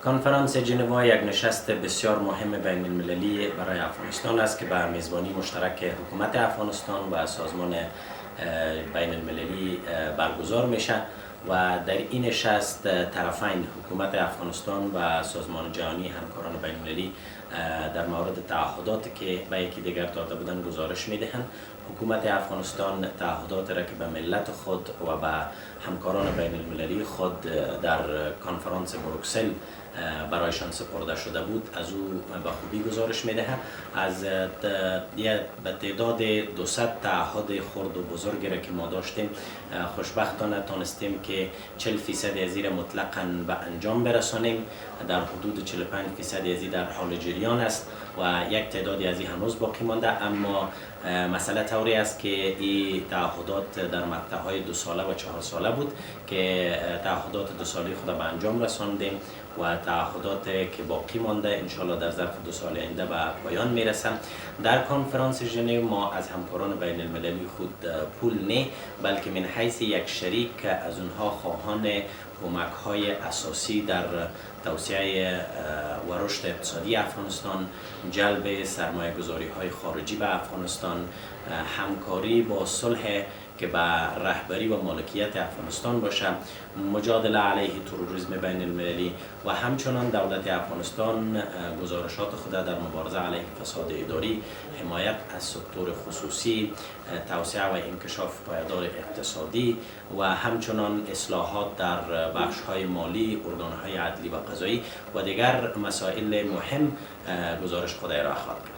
کنفرانس ژنوا یک نشست بسیار مهم بین المللی برای افغانستان است که به میزبانی مشترک حکومت افغانستان و سازمان بین المللی برگزار میشه و در این نشست طرفین حکومت افغانستان و سازمان جهانی همکاران بین المللی در مورد تعهداتی که به یکی دیگر داده بودند گزارش میدهند. حکومت افغانستان تعهدات را که به ملت خود و به همکاران بین المللی خود در کنفرانس بروکسل برایشان سپرده شده بود از او به خوبی گزارش میدهد. از به تعداد 200 تعهد خرد و بزرگی را که ما داشتیم خوشبختانه تانستیم که 40% از این مطلقاً به انجام برسانیم. در حدود 45% از این در حال جریان است و یک تعدادی از این هنوز باقی مانده، اما مسئله طوری است که این تعهدات در مقطع‌های 2 ساله و 4 ساله بود که تعهدات 2 ساله خود به انجام رساندیم و تعهدات که باقی مانده انشالله در ظرف 2 سال آینده به پایان میرسند. در کنفرانس ژنو ما از همکاران بین المللی خود پول نه بلکه من حیث یک شریک از اونها خواهان کمک های اساسی در توسعه و رشد اقتصادی افغانستان، جلب سرمایه گذاری های خارجی به افغانستان، همکاری با صلح که به رهبری و مالکیت افغانستان باشه، مجادله علیه تروریسم بین المللی و همچنان دولت افغانستان گزارشات خود در مبارزه علیه فساد اداری، حمایت از سکتور خصوصی، توسعه و انکشاف پایدار اقتصادی و همچنان اصلاحات در بخش‌های مالی، ارگان‌های عدلی و قضایی و دیگر مسائل مهم گزارش خود ارائه خواهد کرد.